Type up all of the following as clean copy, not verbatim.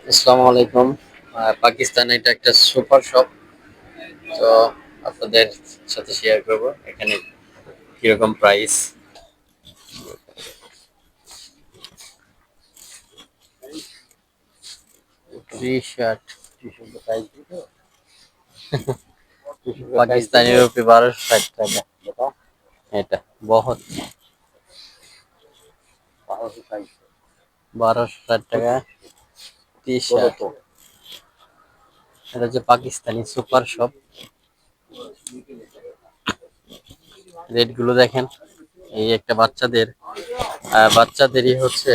আসসালামু আলাইকুম। পাকিস্তানে এটা একটা সুপার শপ। তো আপনাদের সাথে শেয়ার করব এখানে কিরকম price. T shirt Pakistani rupee 1260 টাকা। এটা বহুত 1260 টাকা টি শার্ট। এটা হচ্ছে পাকিস্তানি সুপার শপ। রেট গুলো দেখেন। এই একটা বাচ্চাদেরই হচ্ছে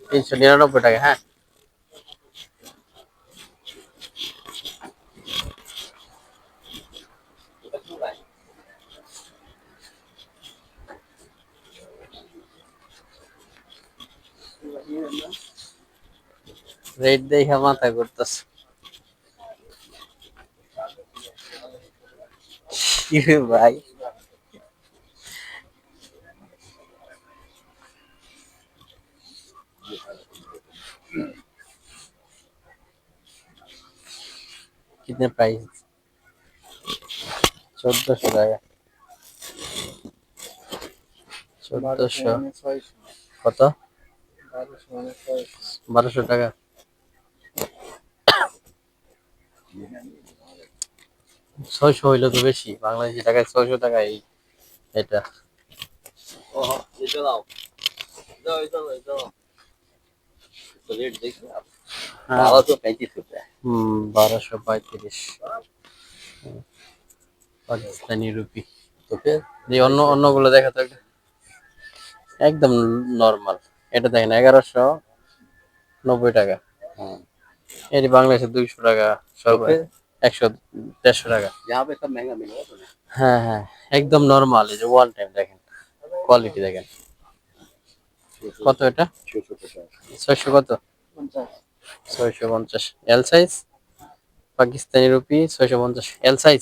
399 টাকা। হ্যাঁ, রেট দেখে মাথা ঘুরতেছে। কি রে ভাই, কিতনে প্রাইস? 1400 টাকা। 1400 কত? 1200 টাকা। 600 হইলে তো বেশি, বাংলাদেশি টাকায় 600 টাকা এটা। হ্যাঁ, 1235 পাকিস্তানি রুপি। অন্যগুলো দেখা তো একদম নর্মাল। এটা দেখেন 1190 টাকা। এটি বাংলাদেশে 200 টাকা, সব 100 150 টাকা। হ্যাঁ হ্যাঁ, একদম নর্মাল। এই যে ওয়ান টাইম দেখেন, কোয়ালিটি দেখেন। কত এটা? 600 কত? 650 L size. Pakistani rupee 650 L size.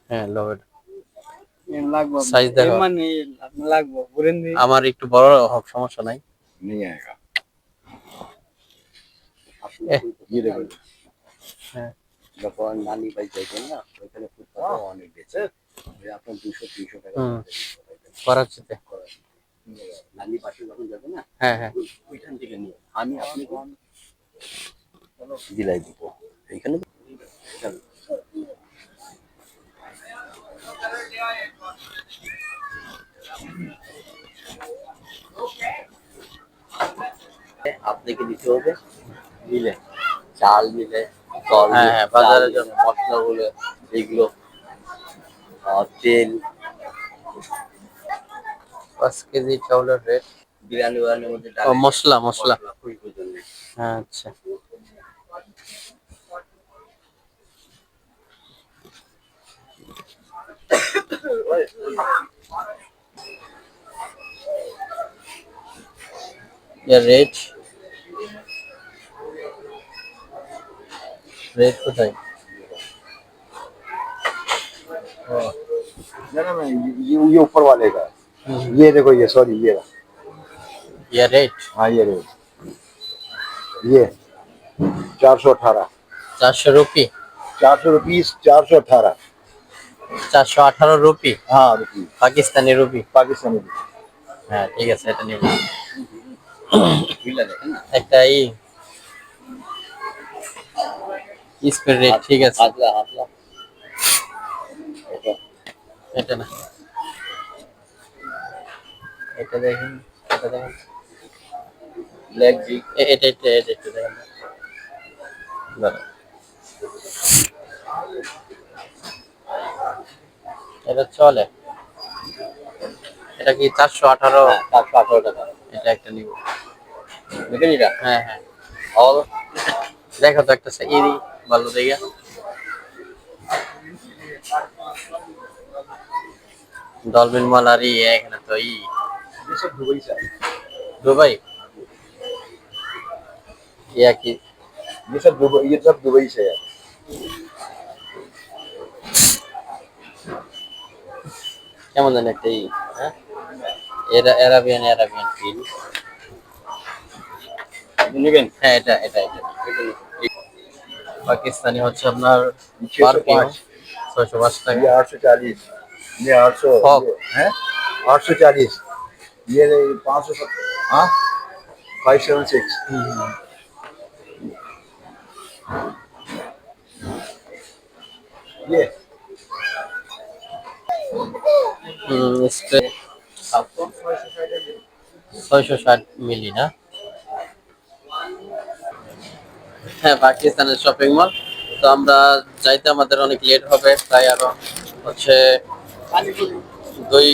হ্যাঁ, লোড সাইজ দেখো। আমার একটু বড় হোক, সমস্যা নাই। হ্যাঁ, যখন নানি বাড়ি যাইবেন না, ওইখানে ফুটপাতে অনেক বেচে। আপনার 200-300 টাকা করাচ্ছিতে নানি পাশে যখন যাবে না। হ্যাঁ হ্যাঁ, ওইখান থেকে নিয়ে আমি আপনাকে দিলাই দিব এইখানে। আপনাকে দিতে হবে মিলে, চাল মিলে, জল, হ্যাঁ হ্যাঁ, বাজারের জন্য মশলাগুলো এইগুলো, তেল। 5 কেজি চাউলের রেট। বিরিয়ানির মধ্যে মশলা মশলা। হ্যাঁ, আচ্ছা। রেট রেट কোথায়? ना ना, मैं ये ऊपर वाले का। ये देखो, ये सॉरी, ये रेट। हाँ, ये रेट, ये 418। 400 रुपये। 400 रुपीस, 418। 418 রুপি। हाँ, रुपी পাকিস্তানি রুপি। পাকিস্তানি রুপি। হ্যাঁ, ঠিক আছে, এটা নিব। একটা স্প্রে রেট, ঠিক আছে। এটা না, এটা দেখেন, এটা দেখেন, ব্ল্যাক জি। এটা একটু দেখেন। দাঁড়ান, এটা চলে। এটা কি 418? 418 টাকা। এটা একটা নিব। দেখেন এটা? হ্যাঁ হ্যাঁ, দেখো তো একটা ভালো দেখে। डॉल्फिन माल आ रही है ना, तो ये सब दुबई से है। दुबई या कि ये सब दुबई से है। কেমন জানি একটা হ্যাঁ, অ্যারাবিয়ান ফিল নেবেন? হ্যাঁ এটা পাকিস্তানি হচ্ছে আপনার পার 605 কিলো 605 টাকা ये 840 ये 800 হক है 840 ये 570 हाँ 576 ये স্প্রে 660 মিলি না হ্যাঁ পাকিস্তানের শপিং মল তো আমরা যাইতে আমাদের অনেক লেট হবে প্রায় আরো হচ্ছে দুই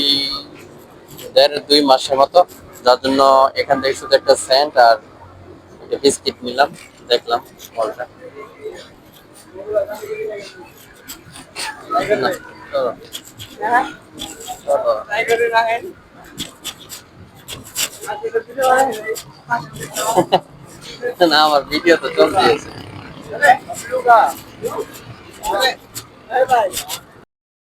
2.5 মাসের মতো যার জন্য এখান থেকে শুধু একটা স্যান্ড আর একটা বিস্কিট নিলাম দেখলাম মলটা না, চলো। না আমার ভিডিও তো চলতেছে